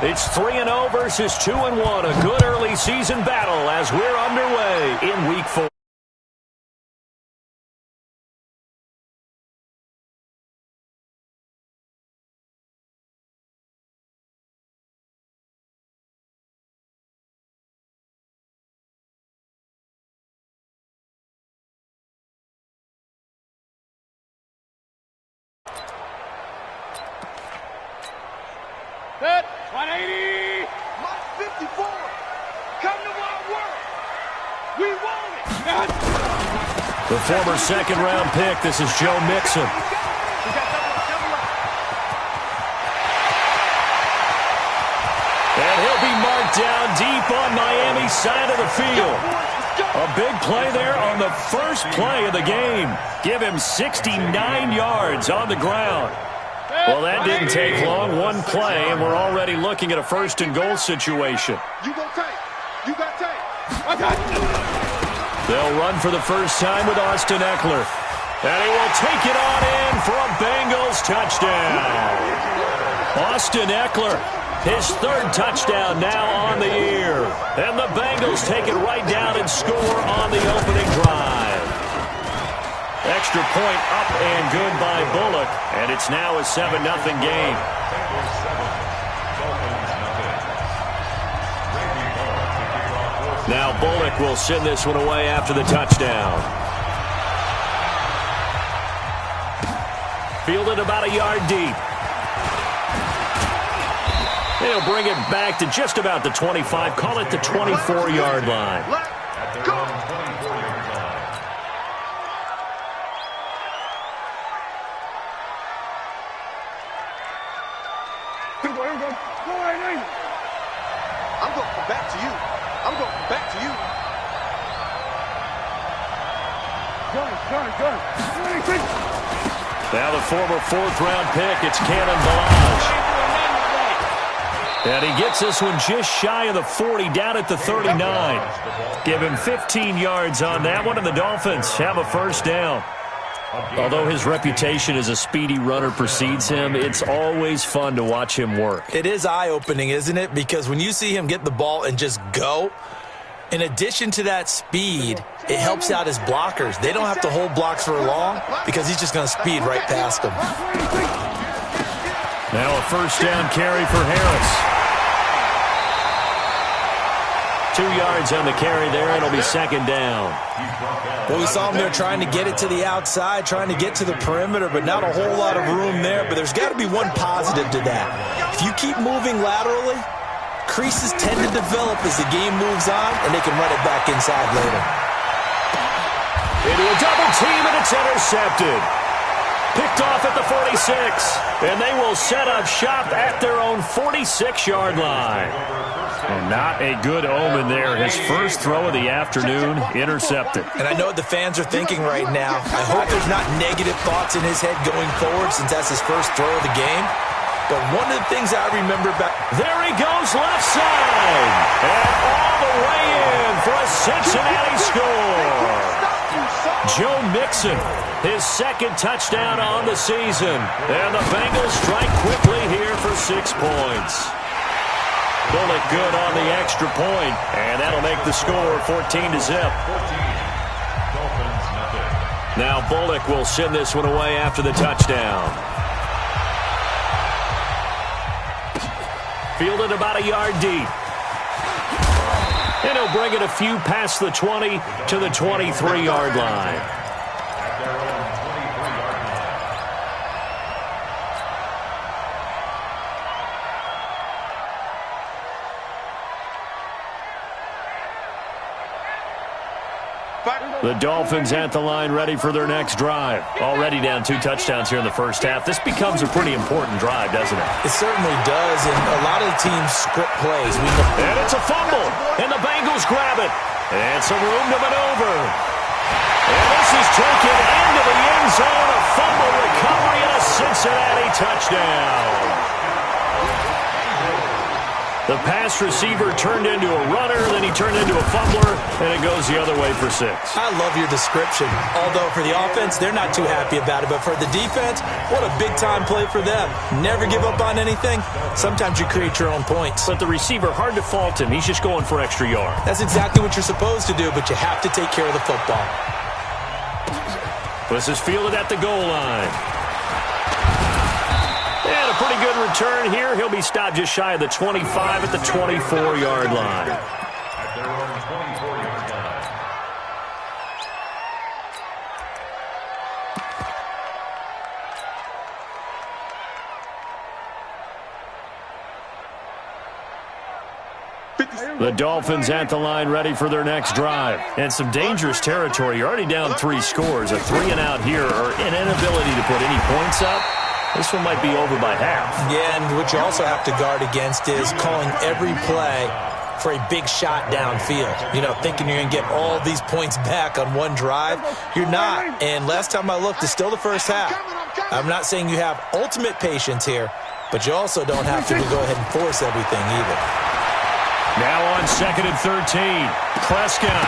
It's 3-0 versus 2-1. A good early season battle as we're underway in Week 4. Set, 180. Mark 54. Come to our world. We want it. The former second-round pick, this is Joe Mixon. And he'll be marked down deep on Miami's side of the field. A big play there on the first play of the game. Give him 69 yards on the ground. Well, that didn't take long. One play, and we're already looking at a first-and-goal situation. You go take. You got take. They'll run for the first time with Austin Eckler. And he will take it on in for a Bengals touchdown. Austin Eckler, his third touchdown now on the year. And the Bengals take it right down and score on the opening drive. Extra point up and good by Bullock, and it's now a 7-0 game. Now Bullock will send this one away after the touchdown. Fielded about a yard deep. He'll bring it back to just about the 25, call it the 24-yard line. I'm going to come back to you. I'm going to come back to you. Good. Now the former fourth-round pick, it's Cannon Balaj. And he gets this one just shy of the 40, down at the 39. Give him 15 yards on that one, and the Dolphins have a first down. Although his reputation as a speedy runner precedes him, it's always fun to watch him work. It is eye-opening, isn't it? Because when you see him get the ball and just go, in addition to that speed, it helps out his blockers. They don't have to hold blocks for long because he's just going to speed right past them. Now a first down carry for Harris. 2 yards on the carry there. It'll be second down. Well, we saw him there trying to get it to the outside, trying to get to the perimeter, but not a whole lot of room there. But there's got to be one positive to that. If you keep moving laterally, creases tend to develop as the game moves on, and they can run it back inside later. Into a double team, and it's intercepted. Picked off at the 46, and they will set up shop at their own 46-yard line. And not a good omen there. His first throw of the afternoon, intercepted. And I know what the fans are thinking right now. I hope there's not negative thoughts in his head going forward since that's his first throw of the game. But one of the things I remember back... There he goes left side. And all the way in for a Cincinnati score. Joe Mixon, his second touchdown on the season. And the Bengals strike quickly here for 6 points. Bullock good on the extra point, and that'll make the score 14-0. Now Bullock will send this one away after the touchdown. Fielded about a yard deep. And he'll bring it a few past the 20 to the 23-yard line. The Dolphins at the line ready for their next drive. Already down 2 touchdowns here in the first half. This becomes a pretty important drive, doesn't it? It certainly does, and a lot of the teams script plays. And it's a fumble, and the Bengals grab it. And some room to maneuver. And this is taken into the end zone. A fumble recovery and a Cincinnati touchdown. The pass receiver turned into a runner, then he turned into a fumbler, and it goes the other way for 6. I love your description. Although for the offense, they're not too happy about it. But for the defense, what a big-time play for them. Never give up on anything. Sometimes you create your own points. But the receiver, hard to fault him. He's just going for extra yard. That's exactly what you're supposed to do, but you have to take care of the football. This is fielded at the goal line. And a pretty good return here. He'll be stopped just shy of the 25 at the 24-yard line. At their own 24-yard line. The Dolphins at the line ready for their next drive. And some dangerous territory. You're already down 3 scores. A 3-and-out here or an inability to put any points up. This one might be over by half. Yeah, and what you also have to guard against is calling every play for a big shot downfield. You know, thinking you're going to get all these points back on one drive. You're not. And last time I looked, it's still the first half. I'm not saying you have ultimate patience here, but you also don't have to go ahead and force everything either. Now on 2nd and 13, Prescott.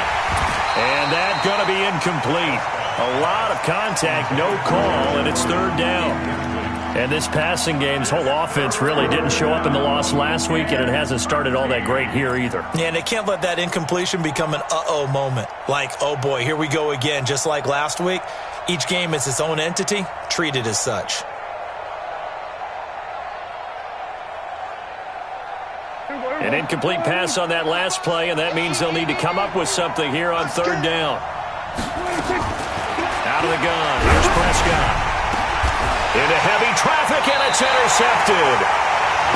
And that's going to be incomplete. A lot of contact, no call, and it's 3rd down. And this passing game's whole offense really didn't show up in the loss last week, and it hasn't started all that great here either. Yeah, and they can't let that incompletion become an uh-oh moment. Like, oh boy, here we go again, just like last week. Each game is its own entity, treated as such. An incomplete pass on that last play, and that means they'll need to come up with something here on 3rd down. Out of the gun, here's Prescott. Into heavy traffic, and it's intercepted.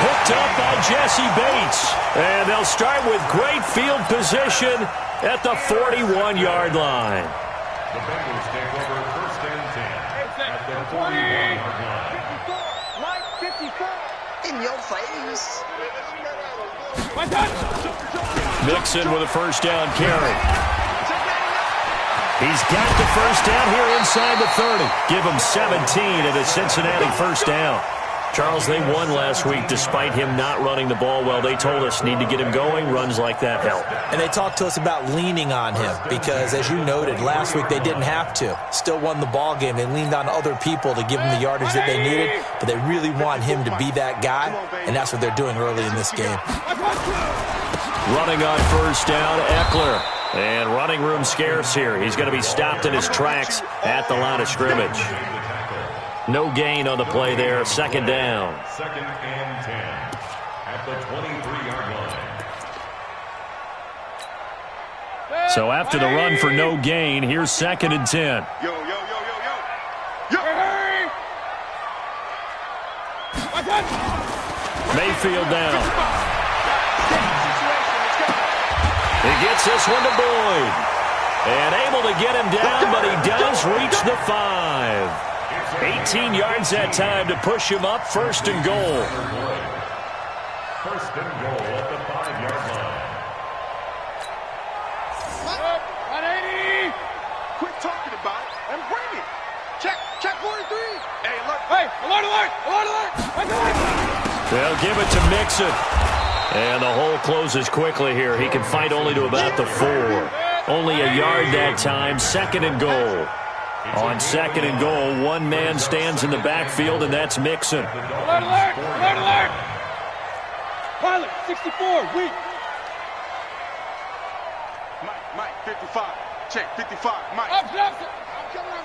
Hooked up by Jesse Bates. And they'll start with great field position at the 41-yard line. The Bengals take over 1st and 10 at the 41-yard line. 54. In your face. Mixon with a 1st down carry. He's got the 1st down here inside the 30. Give him 17 at a Cincinnati 1st down. Charles, they won last week despite him not running the ball well. They told us need to get him going. Runs like that help. And they talked to us about leaning on him because, as you noted, last week they didn't have to. Still won the ball game. They leaned on other people to give him the yardage that they needed, but they really want him to be that guy, and that's what they're doing early in this game. Running on 1st down, Eckler. And running room scarce here. He's going to be stopped in his tracks at the line of scrimmage. No gain on the play there. 2nd down. 2nd and 10 at the 23-yard line. So after the run for no gain, here's 2nd and 10. Yo. Mayfield down. He gets this one to Boyd. And able to get him down, but he does reach the 5. 18 yards that time to push him up. 1st and goal. 1st and goal at the 5-yard line. 180. Quit talking about it and bring it. Check 43. Hey, alert. They'll give it to Mixon. And the hole closes quickly here. He can fight only to about the 4. Only a yard that time. 2nd and goal. On 2nd and goal, one man stands in the backfield, and that's Mixon. Alert. Pilot, 64, weak. Mike, 55. Check, 55. Mike. I'm coming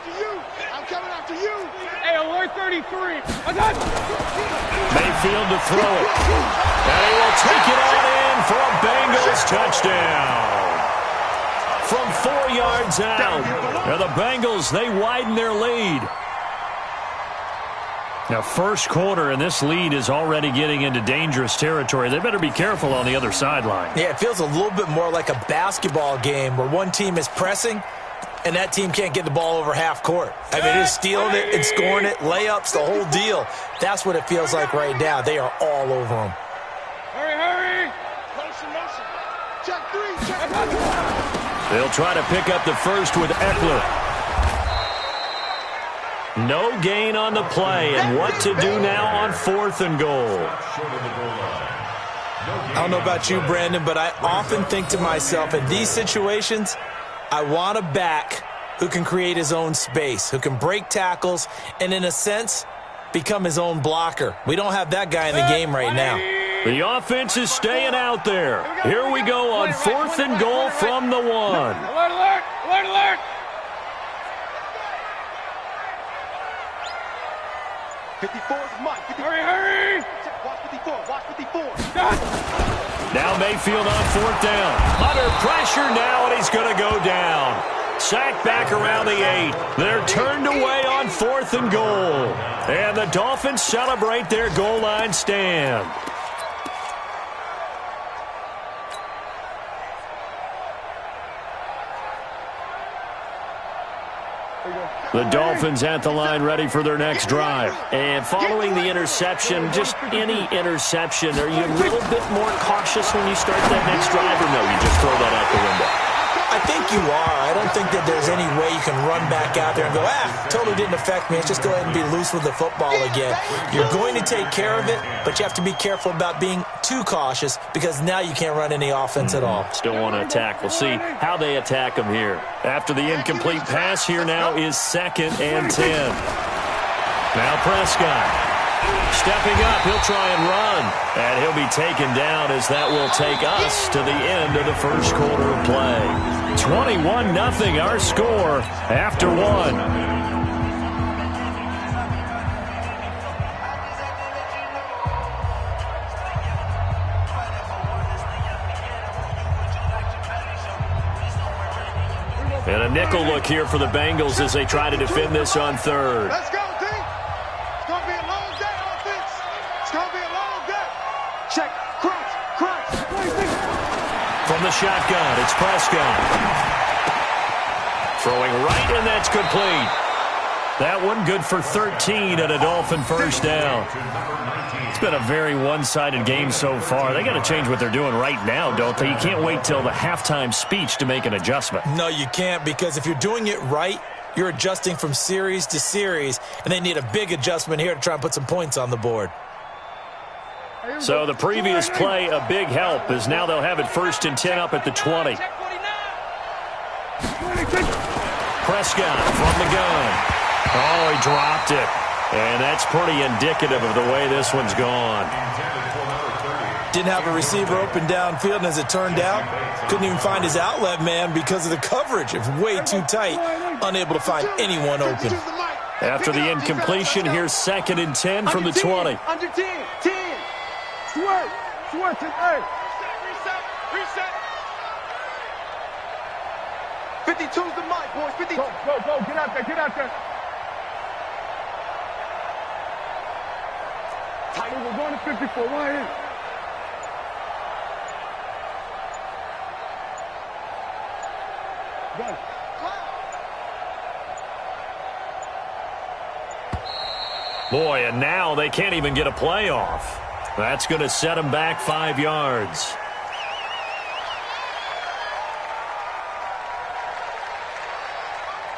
after you. Hey, alert 33. Mayfield to throw it. And he will take it on in for a Bengals touchdown. From 4 yards out. Now the Bengals, they widen their lead. Now, 1st quarter, and this lead is already getting into dangerous territory. They better be careful on the other sideline. Yeah, it feels a little bit more like a basketball game where one team is pressing and that team can't get the ball over half court. I mean, they're stealing it and scoring it, layups, the whole deal. That's what it feels like right now. They are all over them. Hurry. Motion. Check 3. They'll try to pick up the 1st with Eckler. No gain on the play, and what to do now on 4th and goal. Short of the goal line. I don't know about you, Brandon, but I often think to myself, in these situations, I want a back who can create his own space, who can break tackles, and in a sense, become his own blocker. We don't have that guy in the game right now. The offense is staying out there. Here we go on 4th and goal from the 1. Alert, alert, alert, alert. 54 is Mike. Hurry, hurry. Watch 54, watch 54. Now Mayfield on 4th down. Under pressure now, and he's going to go down. Sacked back around the 8. They're turned away on 4th and goal. And the Dolphins celebrate their goal line stand. The Dolphins at the line ready for their next drive. And following the interception, just any interception, are you a little bit more cautious when you start that next drive, or no, you just throw that out the window? I think you are. I don't think that there's any way you can run back out there and go, totally didn't affect me. Let's just go ahead and be loose with the football again. You're going to take care of it, but you have to be careful about being too cautious because now you can't run any offense at all. Still want to attack. We'll see how they attack them here. After the incomplete pass, here now is 2nd and 10. Now Prescott. Stepping up, he'll try and run. And he'll be taken down as that will take us to the end of the first quarter of play. 21-0 our score after 1. And a nickel look here for the Bengals as they try to defend this on 3rd. Let's go, team. It's going to be a long day, offense. It's going to be a long day. Check. Crunch. Crunch. From the shotgun, it's Prescott. Throwing right, and that's complete. That one good for 13 and a Dolphin first down. It's been a very one-sided game so far. They got to change what they're doing right now, don't they? You can't wait till the halftime speech to make an adjustment. No, you can't, because if you're doing it right, you're adjusting from series to series, and they need a big adjustment here to try and put some points on the board. So the previous play, a big help, as now they'll have it 1st and 10 up at the 20. Prescott from the gun. Oh, he dropped it. And that's pretty indicative of the way this one's gone. Didn't have a receiver open downfield, and as it turned out, couldn't even find his outlet man because of the coverage. It was way too tight, unable to find anyone open. After the incompletion, here's 2nd and 10 from the 20. Under 10. 10. Swerve. Swerve to 8. Reset. Reset. 52's the mic, boys. 52. Go. Get out there. Get out there. We're going to 54. Why in? Go. Boy, and now they can't even get a play off. That's going to set them back 5 yards.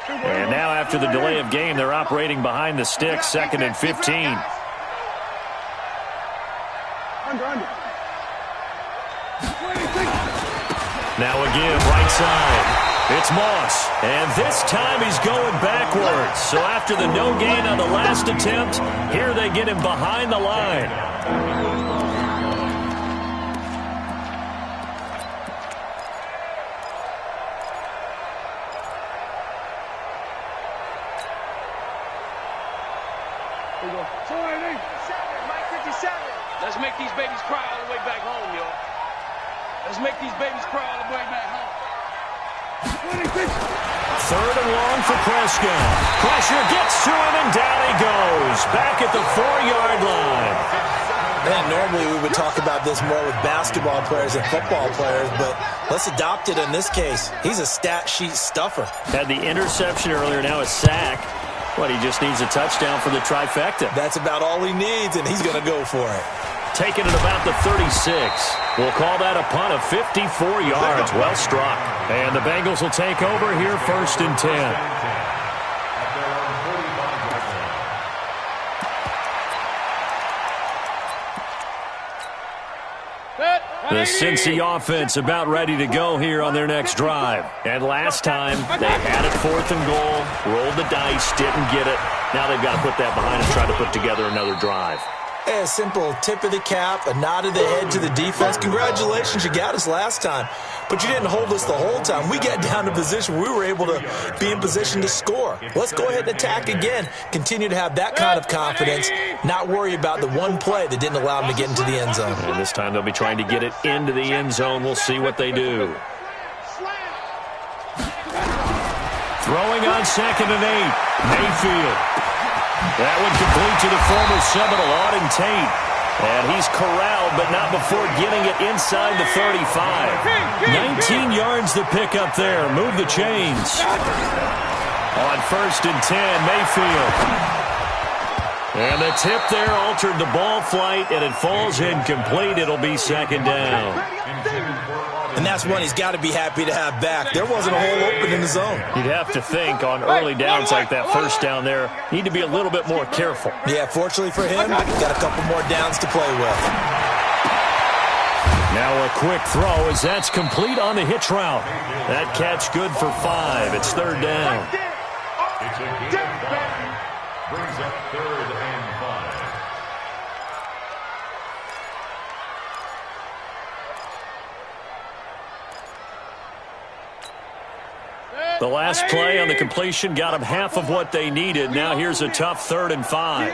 And now after the delay of game, they're operating behind the sticks, 2nd and 15. Now again, right side. It's Moss. And this time he's going backwards. So after the no gain on the last attempt, here they get him behind the line. Let's make these babies cry all the way back home, y'all. Let's make these babies cry all the way back home. 3rd and long for Prescott. Pressure gets to him, and down he goes. Back at the 4-yard line. Man, normally we would talk about this more with basketball players and football players, but let's adopt it in this case. He's a stat sheet stuffer. Had the interception earlier, now a sack. But he just needs a touchdown for the trifecta. That's about all he needs, and he's going to go for it. Taking it about the 36. We'll call that a punt of 54 yards. Well struck. And the Bengals will take over here 1st and 10. The Cincy offense about ready to go here on their next drive. And last time, they had it 4th and goal, rolled the dice, didn't get it. Now they've got to put that behind and try to put together another drive. A simple tip of the cap, a nod of the head to the defense. Congratulations, you got us last time. But you didn't hold us the whole time. We got down to position. We were able to be in position to score. Let's go ahead and attack again. Continue to have that kind of confidence. Not worry about the one play that didn't allow them to get into the end zone. And this time they'll be trying to get it into the end zone. We'll see what they do. Throwing on 2nd and 8. Mayfield. That one complete to the former Seminole, Auden Tate. And he's corralled, but not before getting it inside the 35. 19 yards to pick up there. Move the chains. On 1st and 10, Mayfield. And the tip there altered the ball flight, and it falls incomplete. It'll be 2nd down. And that's one he's got to be happy to have back. There wasn't a hole open in the zone. You'd have to think on early downs like that 1st down there, need to be a little bit more careful. Yeah, fortunately for him, got a couple more downs to play with. Now a quick throw as that's complete on the hitch route. That catch good for 5. It's 3rd down. It's a good back. Brings up 3rd and 5. The last play on the completion got them half of what they needed. Now here's a tough 3rd and 5.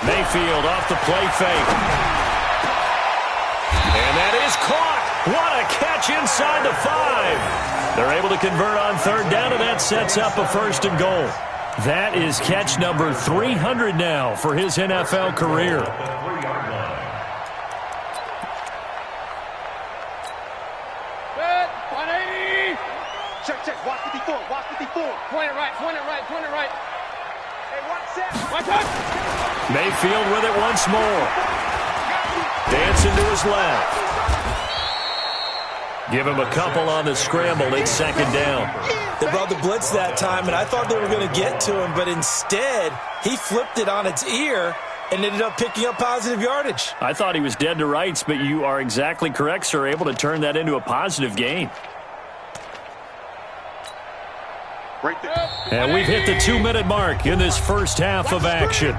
Mayfield off the play fake. And that is caught. What a catch inside the 5. They're able to convert on 3rd down, and that sets up a 1st and goal. That is catch number 300 now for his NFL career. Check. Watch 54. Watch 54. Point it right. Hey, watch that. Mayfield with it once more. Dancing to his left. Give him a couple on the scramble. It's 2nd down. They brought the blitz that time, and I thought they were going to get to him, but instead, he flipped it on its ear and ended up picking up positive yardage. I thought he was dead to rights, but you are exactly correct, sir. Able to turn that into a positive gain. Right there. And we've hit the 2-minute mark in this first half of action.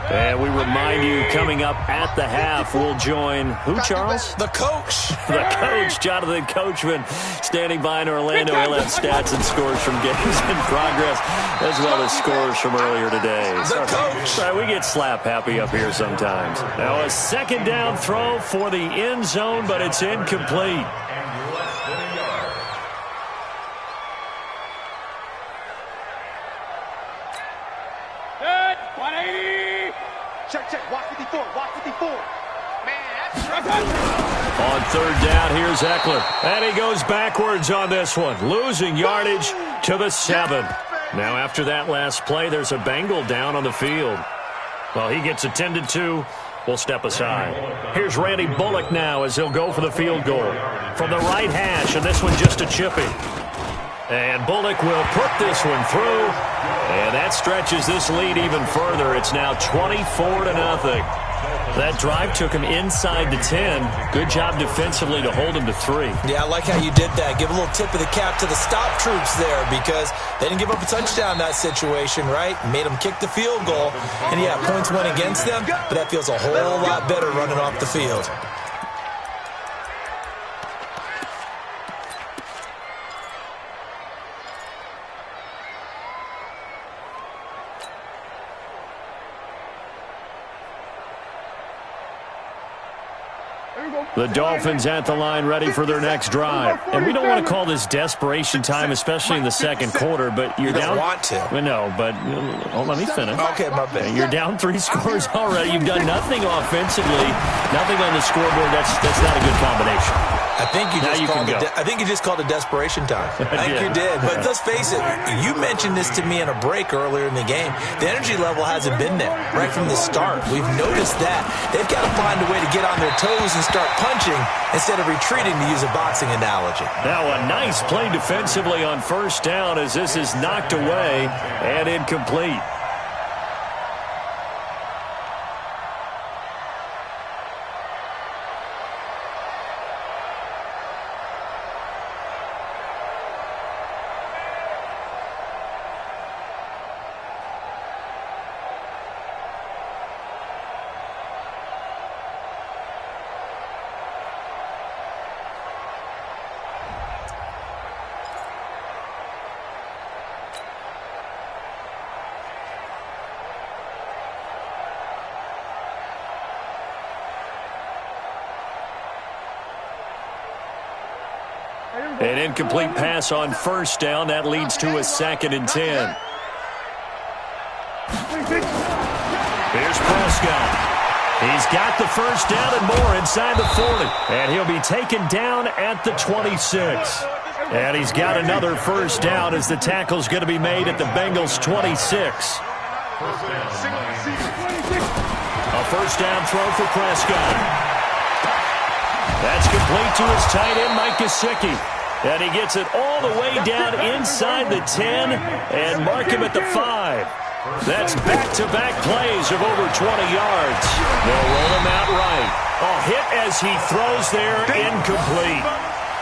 And we remind you, coming up at the half, we'll join who, Charles? The coach. The coach, Jonathan Coachman, standing by in Orlando. He'll have stats and scores from games in progress, as well as scores from earlier today. The coach. Sorry, we get slap happy up here sometimes. Now a 2nd down throw for the end zone, but it's incomplete. Check. Watch 54. Man, On 3rd down, here's Eckler. And he goes backwards on this one, losing yardage to the 7. Now after that last play, there's a Bengal down on the field. Well, he gets attended to. We'll step aside. Here's Randy Bullock now as he'll go for the field goal. From the right hash, and this one just a chippy. And Bullock will put this one through. And that stretches this lead even further. It's now 24-0. That drive took him inside the 10. Good job defensively to hold him to 3. Yeah, I like how you did that. Give a little tip of the cap to the stop troops there because they didn't give up a touchdown in that situation, right? Made them kick the field goal. And, yeah, points went against them, but that feels a whole lot better running off the field. The Dolphins at the line ready for their next drive. And we don't want to call this desperation time, especially in the 2nd quarter, but you're down. Want to. No, but let me finish. Okay, my bad. You're down 3 scores already. You've done nothing offensively, nothing on the scoreboard. That's not a good combination. I think you just called it desperation time. I think you did. But let's face it, you mentioned this to me in a break earlier in the game. The energy level hasn't been there right from the start. We've noticed that. They've got to find a way to get on their toes and start punching instead of retreating, to use a boxing analogy. Now a nice play defensively on 1st down as this is knocked away and incomplete. An incomplete pass on first down. That leads to a 2nd and 10. Here's Prescott. He's got the first down and more inside the 40. And he'll be taken down at the 26. And he's got another first down as the tackle's going to be made at the Bengals' 26. A first down throw for Prescott. That's complete to his tight end, Mike Gesicki. And he gets it all the way down inside the 10 and mark him at the 5. That's back-to-back plays of over 20 yards. They'll roll him out right. A hit as he throws there, incomplete.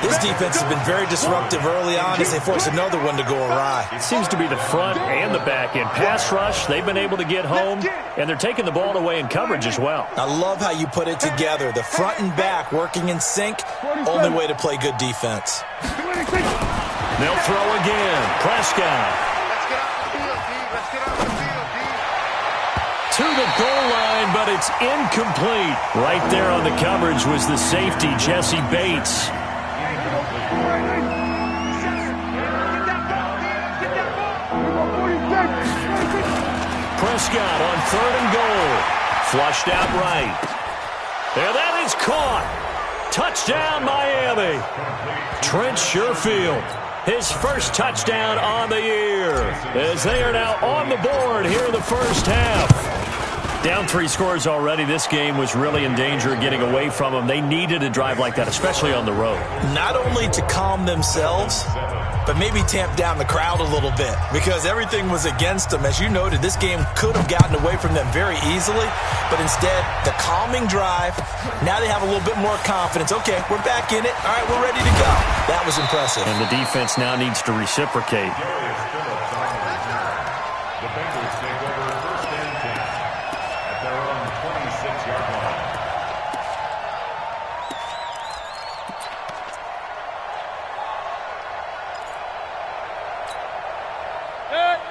This defense has been very disruptive early on as they force another one to go awry. It seems to be the front and the back end. Pass rush, they've been able to get home, and they're taking the ball away in coverage as well. I love how you put it together. The front and back working in sync, only way to play good defense. They'll throw again. Prescott. Let's get off the field, D. Let's get off the field, D. To the goal line, but it's incomplete. Right there on the coverage was the safety, Jesse Bates. Prescott on 3rd and goal. Flushed out right. And that is caught. Touchdown, Miami. Trent Sherfield, his first touchdown on the year, as they are now on the board here in the first half. Down 3 scores already. This game was really in danger of getting away from them. They needed a drive like that, especially on the road. Not only to calm themselves, but maybe tamp down the crowd a little bit because everything was against them. As you noted, this game could have gotten away from them very easily, but instead, the calming drive, now they have a little bit more confidence. Okay, we're back in it. All right, we're ready to go. That was impressive. And the defense now needs to reciprocate. The Bengals take over 1st and 10 at their own 26-yard line.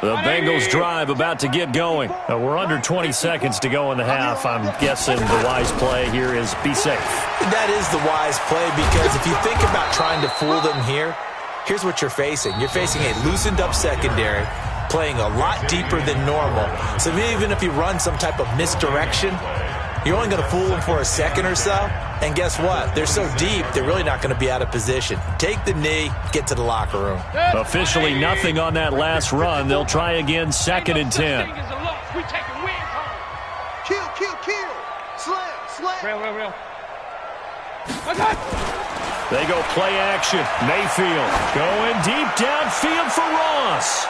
The Bengals drive about to get going. We're under 20 seconds to go in the half. I'm guessing the wise play here is be safe. That is the wise play because if you think about trying to fool them here, here's what you're facing. You're facing a loosened-up secondary, playing a lot deeper than normal. So even if you run some type of misdirection, you're only going to fool them for a second or so. And guess what? They're so deep, they're really not going to be out of position. Take the knee, get to the locker room. Officially nothing on that last run. They'll try again, 2nd and 10. Kill, kill, kill. Slam. Real. They go play action. Mayfield going deep downfield for Ross.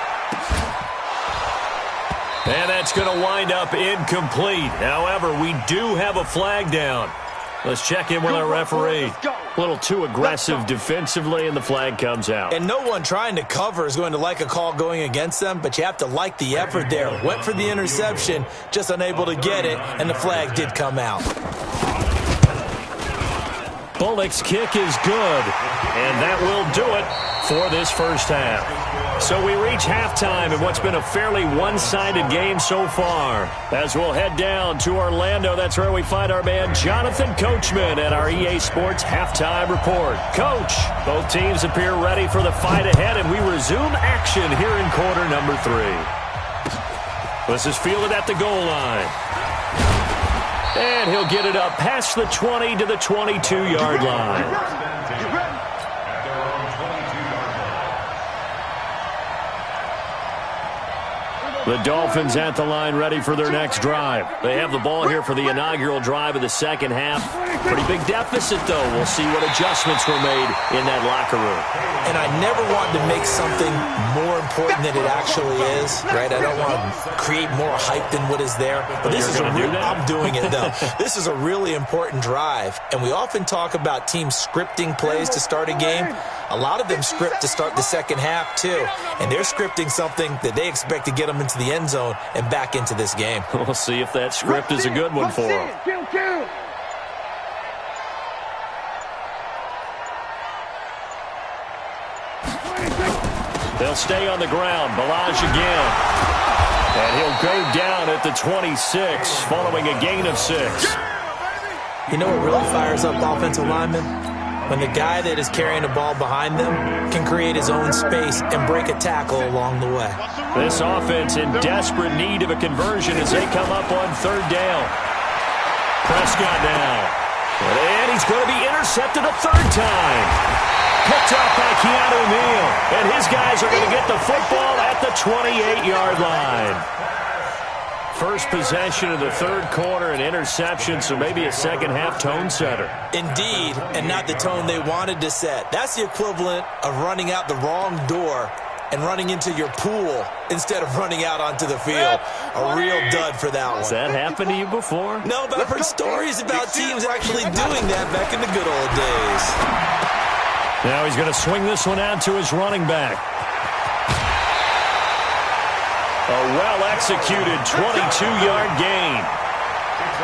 And that's going to wind up incomplete. However, we do have a flag down. Let's check in with our referee. A little too aggressive defensively, and the flag comes out. And no one trying to cover is going to like a call going against them, but you have to like the effort there. Went for the interception, just unable to get it, and the flag did come out. Bullock's kick is good, and that will do it for this first half. So we reach halftime in what's been a fairly one-sided game so far. As we'll head down to Orlando, that's where we find our man Jonathan Coachman at our EA Sports Halftime Report. Coach, both teams appear ready for the fight ahead, and we resume action here in quarter number 3. This is fielded at the goal line. And he'll get it up past the 20 to the 22-yard line. The Dolphins at the line ready for their next drive. They have the ball here for the inaugural drive of the second half. Pretty big deficit, though. We'll see what adjustments were made in that locker room. And I never want to make something more important than it actually is, right? I don't want to create more hype than what is there. But this is I'm doing it, though. This is a really important drive. And we often talk about teams scripting plays to start a game. A lot of them script to start the second half, too. And they're scripting something that they expect to get them into the end zone and back into this game. We'll see if that script is a good one for them. Kill. They'll stay on the ground. Balaj again. And he'll go down at the 26 following a gain of 6. You know what really fires up offensive linemen? when the guy that is carrying the ball behind them can create his own space and break a tackle along the way. This offense in desperate need of a conversion as they come up on third down. Prescott now. And he's going to be intercepted a third time. Picked up by cayewooo, and his guys are going to get the football at the 28-yard line. First possession of the third quarter, an interception, so maybe a second-half tone setter. Indeed, and not the tone they wanted to set. That's the equivalent of running out the wrong door and running into your pool instead of running out onto the field. A real dud for that one. Has that happened to you before? No, but I've heard stories about teams actually doing that back in the good old days. Now he's going to swing this one out to his running back. A well-executed 22-yard gain.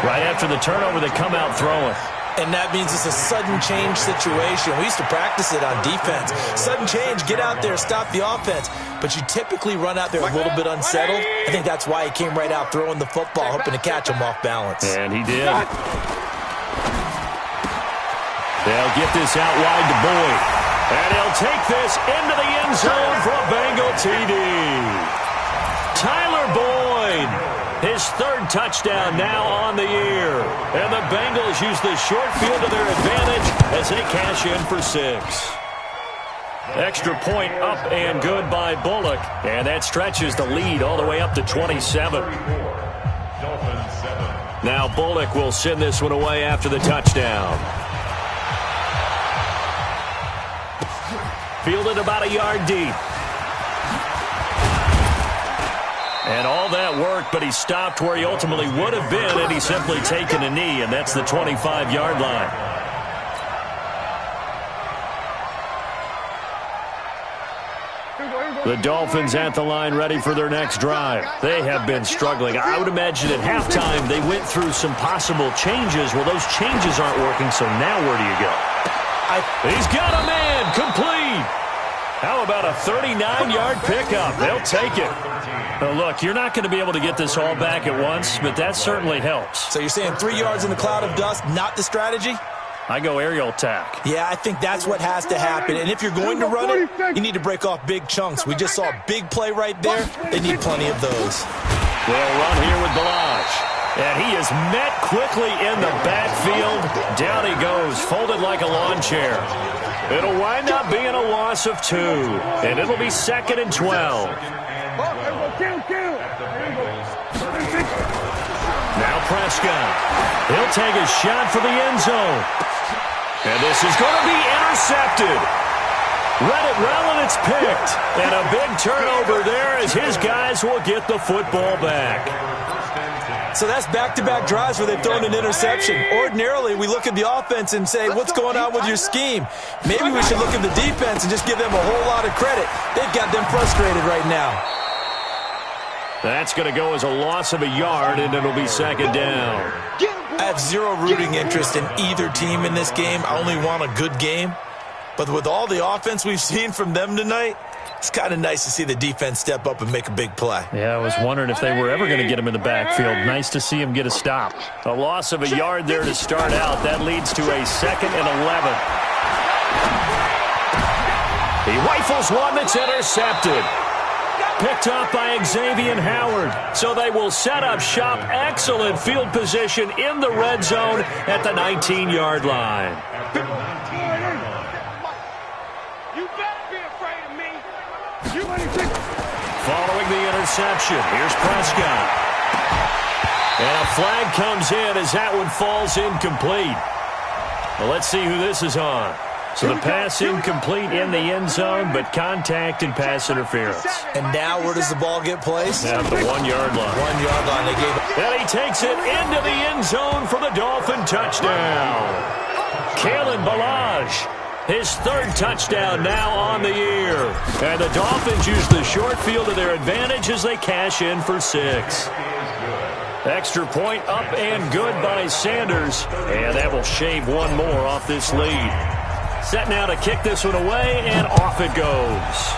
Right after the turnover, they come out throwing. And that means it's a sudden change situation. We used to practice it on defense. Sudden change, get out there, stop the offense. But you typically run out there a little bit unsettled. I think that's why he came right out throwing the football, hoping to catch him off balance. And he did. They'll get this out wide to Boyd. And he'll take this into the end zone for a Bengal TD. Tyler Boyd, his third touchdown now on the year. And the Bengals use the short field to their advantage as they cash in for 6. Extra point up and good by Bullock. And that stretches the lead all the way up to 27. Now Bullock will send this one away after the touchdown. Fielded about a yard deep. And all that worked, but he stopped where he ultimately would have been had he simply taken a knee, and that's the 25-yard line. The Dolphins at the line ready for their next drive. They have been struggling. I would imagine at halftime they went through some possible changes. Well, those changes aren't working, so now where do you go? He's got a man complete. How about a 39-yard pickup? They'll take it. Now, look, you're not going to be able to get this all back at once, but that certainly helps. So you're saying 3 yards in a cloud of dust, not the strategy? I go aerial attack. Yeah, I think that's what has to happen. And if you're going to run it, you need to break off big chunks. We just saw a big play right there. They need plenty of those. They'll run here with Balaj. And he is met quickly in the backfield. Down he goes, folded like a lawn chair. It'll wind up being a loss of 2. And it'll be 2nd and 12. Now Prescott. He'll take a shot for the end zone. And this is going to be intercepted. Read it well, and it's picked. And a big turnover there as his guys will get the football back. So that's back-to-back drives where they've thrown an interception. Ordinarily, we look at the offense and say, what's going on with your scheme? Maybe we should look at the defense and just give them a whole lot of credit. They've got them frustrated right now. That's going to go as a loss of a yard, and it'll be 2nd down. I have zero rooting interest in either team in this game. I only want a good game. But with all the offense we've seen from them tonight, it's kind of nice to see the defense step up and make a big play. Yeah, I was wondering if they were ever going to get him in the backfield. Nice to see him get a stop. A loss of a yard there to start out. That leads to a 2nd and 11. He rifles one that's intercepted. Picked up by Xavier Howard. So they will set up shop. Excellent field position in the red zone at the 19-yard line. Following the interception, here's Prescott. And a flag comes in as that one falls incomplete. Well, let's see who this is on. So the pass incomplete in the end zone, but contact and pass interference. And now where does the ball get placed? At the 1-yard line. 1-yard line. They gave it. And he takes it into the end zone for the Dolphin touchdown. Kalen Balaj. His 3rd touchdown now on the year. And the Dolphins use the short field to their advantage as they cash in for 6. Extra point up and good by Sanders. And that will shave one more off this lead. Set now to kick this one away, and off it goes.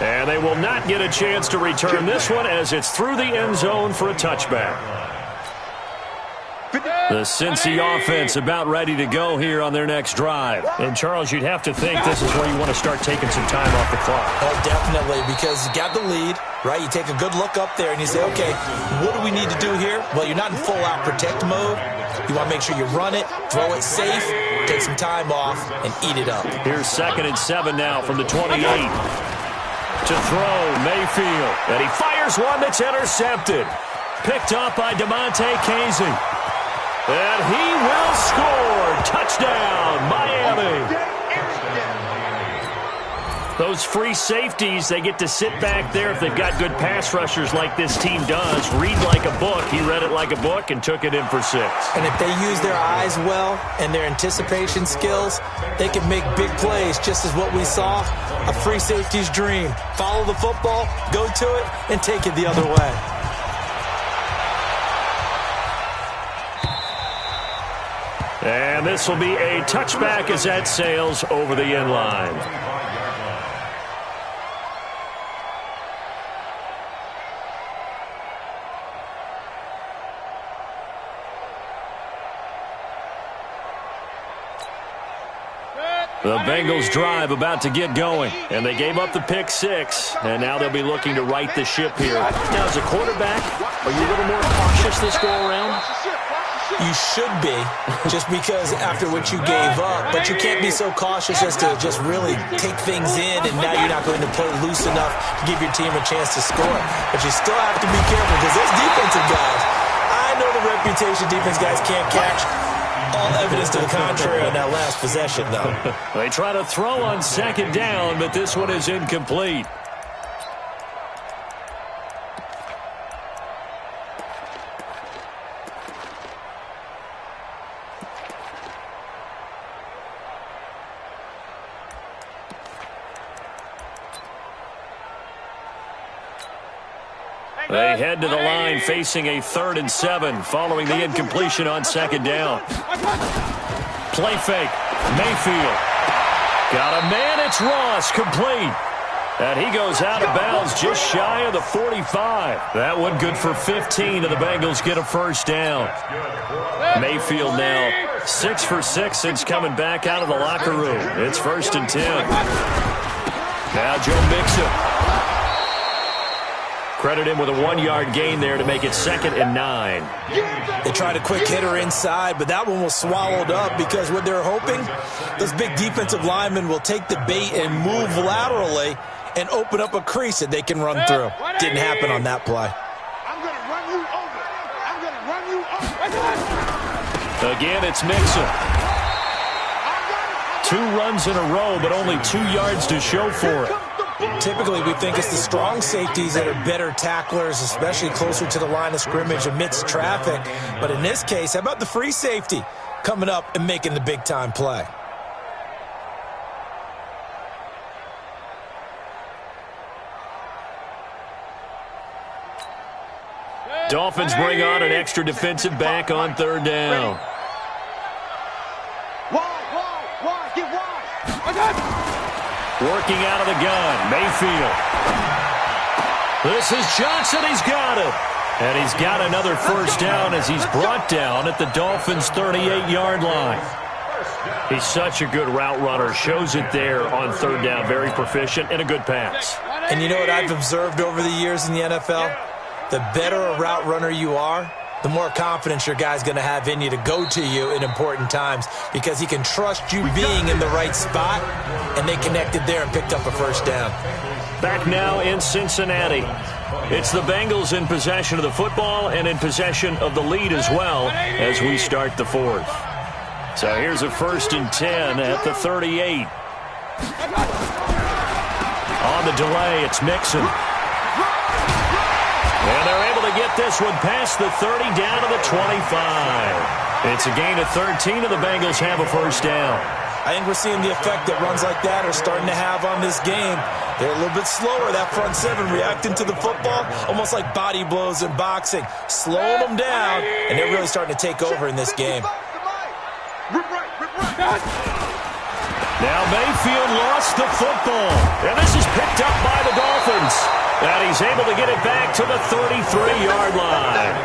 And they will not get a chance to return this one as it's through the end zone for a touchback. The Cincy offense about ready to go here on their next drive. And, Charles, you'd have to think this is where you want to start taking some time off the clock. Oh, definitely, because you got the lead, right? You take a good look up there and you say, okay, what do we need to do here? Well, you're not in full-out protect mode. You want to make sure you run it, throw it safe, take some time off, and eat it up. Here's 2nd and 7 now from the 28. To throw, Mayfield. And he fires one that's intercepted. Picked up by DeMonte Casey. And he will score. Touchdown, Miami. Those free safeties, they get to sit back there if they've got good pass rushers like this team does. Read like a book. He read it like a book and took it in for 6. And if they use their eyes well and their anticipation skills, they can make big plays, just as what we saw, a free safety's dream. Follow the football, go to it, and take it the other way. And this will be a touchback as that sails over the end line. The Bengals drive about to get going, and they gave up the pick 6, and now they'll be looking to right the ship here. Now, as a quarterback, are you a little more cautious this go-around? You should be, just because after what you gave up, but you can't be so cautious as to just really take things in, and now you're not going to play loose enough to give your team a chance to score. But you still have to be careful, because those defensive guys, I know the reputation defense guys can't catch. All evidence to the contrary on that last possession, though. They try to throw on 2nd down, but this one is incomplete. They head to the line facing a 3rd and 7 following the incompletion on 2nd down. Play fake. Mayfield. Got a man. It's Ross. Complete. And he goes out of bounds just shy of the 45. That one good for 15, and the Bengals get a 1st down. Mayfield now 6 for 6 since coming back out of the locker room. It's 1st and 10. Now Joe Mixon. Credit him with a 1-yard gain there to make it 2nd and 9. They tried a quick hitter inside, but that one was swallowed up because what they're hoping, those big defensive linemen will take the bait and move laterally and open up a crease that they can run through. Didn't happen on that play. I'm going to run you over. I'm going to run you over. Again, it's Mixon. 2 runs in a row, but only 2 yards to show for it. Typically, we think it's the strong safeties that are better tacklers, especially closer to the line of scrimmage amidst traffic. But in this case, how about the free safety coming up and making the big-time play? Dolphins bring on an extra defensive back on 3rd down. Wide, get wide. Working out of the gun, Mayfield. This is Johnson. He's got it. And he's got another 1st down as he's brought down at the Dolphins' 38-yard line. He's such a good route runner. Shows it there on 3rd down. Very proficient and a good pass. And you know what I've observed over the years in the NFL? The better a route runner you are, the more confidence your guy's going to have in you to go to you in important times because he can trust you being in the right spot, and they connected there and picked up a 1st down. Back now in Cincinnati. It's the Bengals in possession of the football and in possession of the lead as well as we start the 4th. So here's a 1st and 10 at the 38. On the delay, it's Mixon. And they're able to get this one past the 30 down to the 25. It's a gain of 13, and the Bengals have a 1st down. I think we're seeing the effect that runs like that are starting to have on this game. They're a little bit slower, that front 7, reacting to the football, almost like body blows in boxing, slowing them down, and they're really starting to take over in this game. Now Mayfield lost the football, and this is picked up by the Dolphins. And he's able to get it back to the 33-yard line.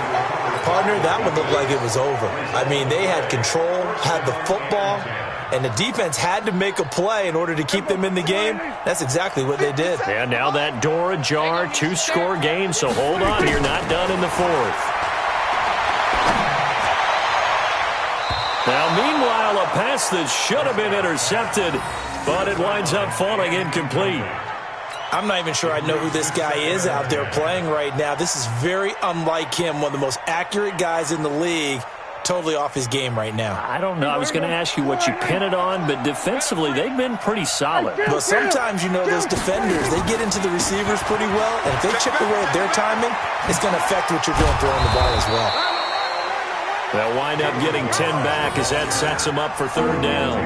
Partner, that one looked like it was over. I mean, they had control, had the football, and the defense had to make a play in order to keep them in the game. That's exactly what they did. And now that door ajar, 2-score game, so hold on here, not done in the fourth. Now, meanwhile, a pass that should have been intercepted, but it winds up falling incomplete. I'm not even sure I know who this guy is out there playing right now. This is very unlike him, one of the most accurate guys in the league. Totally off his game right now. I don't know. I was going to ask you what you pin it on, but defensively, they've been pretty solid. But sometimes, you know, those defenders, they get into the receivers pretty well, and if they chip away at their timing, it's going to affect what you're doing throwing the ball as well. They'll wind up getting 10 back as that sets them up for third down.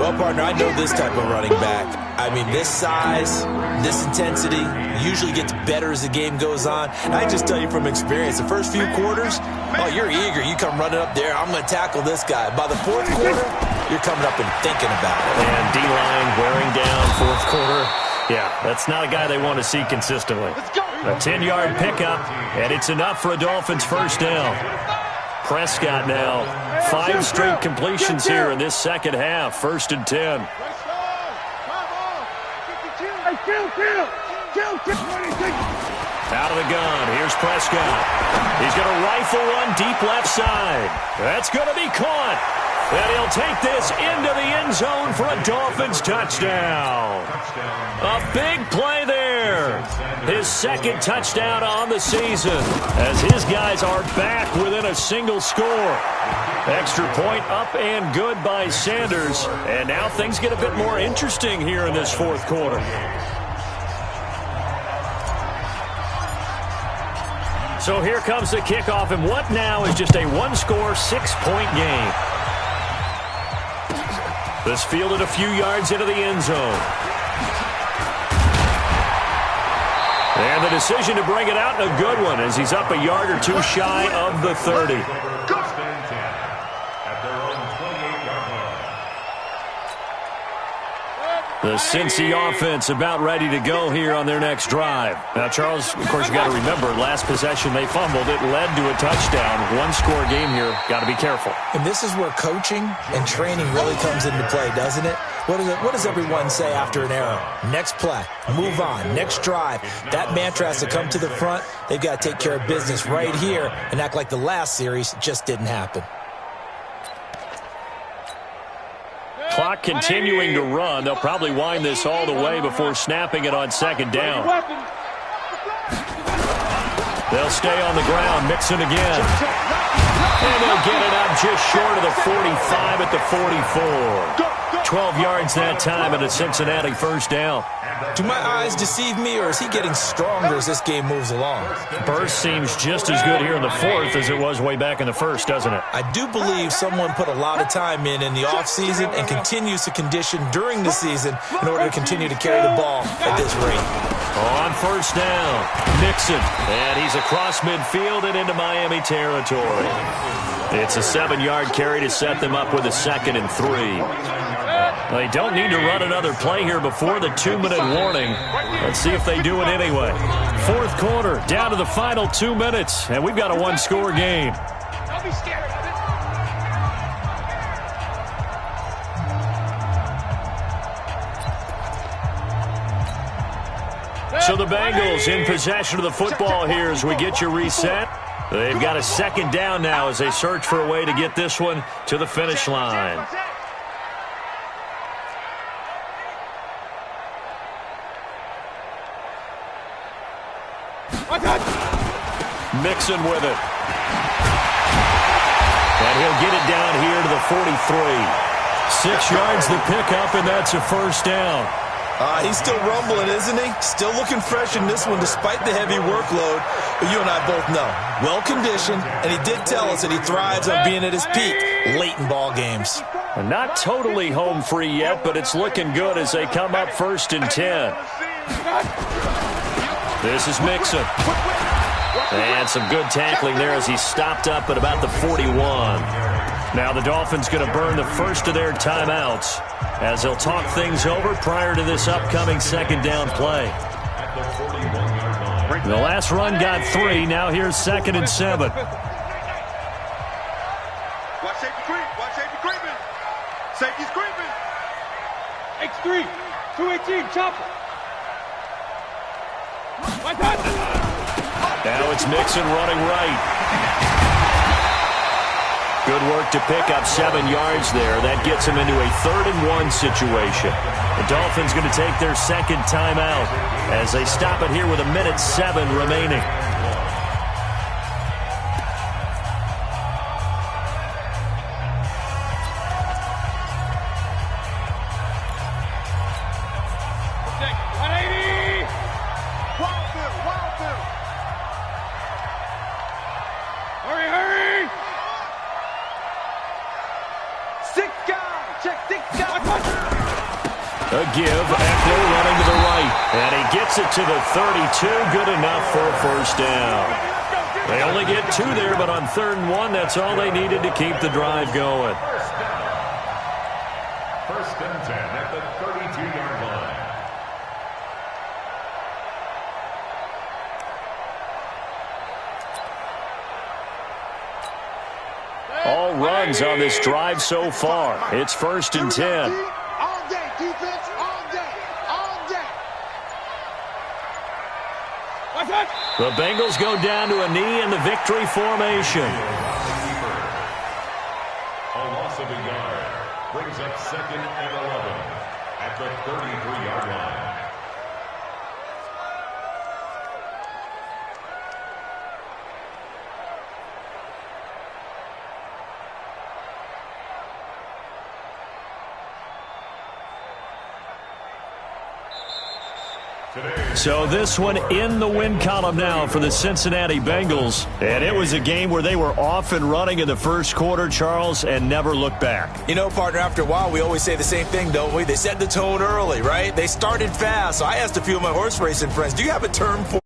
Well, partner, I know this type of running back. I mean, this size, this intensity usually gets better as the game goes on. And I just tell you from experience, the first few quarters, oh, you're eager. You come running up there, I'm going to tackle this guy. By the fourth quarter, you're coming up and thinking about it. And D-line wearing down fourth quarter. Yeah, that's not a guy they want to see consistently. A 10-yard pickup, and it's enough for a Dolphins first down. Prescott now, 5 straight completions here in this second half. 1st and 10. Out of the gun, here's Prescott. He's going to rifle one deep left side. That's going to be caught. And he'll take this into the end zone for a Dolphins touchdown. A big play there. His second touchdown on the season as his guys are back within a single score. Extra point up and good by Sanders. And now things get a bit more interesting here in this fourth quarter. So here comes the kickoff, and what now is just a one-score, 6-point game. This fielded a few yards into the end zone. And the decision to bring it out, a good one, as he's up a yard or two shy of the 30. The Cincy offense about ready to go here on their next drive. Now, Charles, of course, you got to remember, last possession they fumbled. It led to a touchdown. One-score game here. Got to be careful. And this is where coaching and training really comes into play, doesn't it? What does everyone say after an error? Next play, move on, next drive. That mantra has to come to the front. They've got to take care of business right here and act like the last series just didn't happen. Clock continuing to run. They'll probably wind this all the way before snapping it on second down. They'll stay on the ground. Mixon again. And they'll get it up just short of the 45 at the 44. 12 yards that time and a Cincinnati first down. Do my eyes deceive me, or is he getting stronger as this game moves along? Burst seems just as good here in the fourth as it was way back in the first, doesn't it? I do believe someone put a lot of time in the offseason and continues to condition during the season in order to continue to carry the ball at this rate. On first down, Mixon. And he's across midfield and into Miami territory. It's a 7-yard carry to set them up with a 2nd and 3. They don't need to run another play here before the 2-minute warning. Let's see if they do it anyway. Fourth quarter, down to the final 2 minutes, and we've got a one-score game. Don't be scared of it. So the Bengals in possession of the football here as we get your reset. They've got a 2nd down now as they search for a way to get this one to the finish line. Mixon with it. And he'll get it down here to the 43. 6 yards the pickup, and that's a first down. He's still rumbling, isn't he? Still looking fresh in this one despite the heavy workload. But you and I both know, well-conditioned, and he did tell us that he thrives on being at his peak late in ball games. And not totally home free yet, but it's looking good as they come up 1st and 10. This is Mixon. And some good tackling there as he stopped up at about the 41. Now the Dolphins going to burn the first of their timeouts as they'll talk things over prior to this upcoming 2nd down play. The last run got 3. Now here's 2nd and 7. 3, 218, chopper. Now it's Mixon running right. Good work to pick up 7 yards there. That gets him into a 3rd-and-1 situation. The Dolphins going to take their second timeout as they stop it here with 1:07 remaining. A give, Eckler running to the right, and he gets it to the 32, good enough for a first down. They only get 2 there, but on 3rd-and-1, that's all they needed to keep the drive going. First and 10 at the 32-yard line. All runs on this drive so far. It's 1st and 10. All day, defense, all day, all day. What's that? The Bengals go down to a knee in the victory formation. A loss of a yard brings up 2nd and 11 at the 33-yard line. So this one in the win column now for the Cincinnati Bengals. And it was a game where they were off and running in the first quarter, Charles, and never looked back. You know, partner, after a while, we always say the same thing, don't we? They set the tone early, right? They started fast. So I asked a few of my horse racing friends, do you have a term for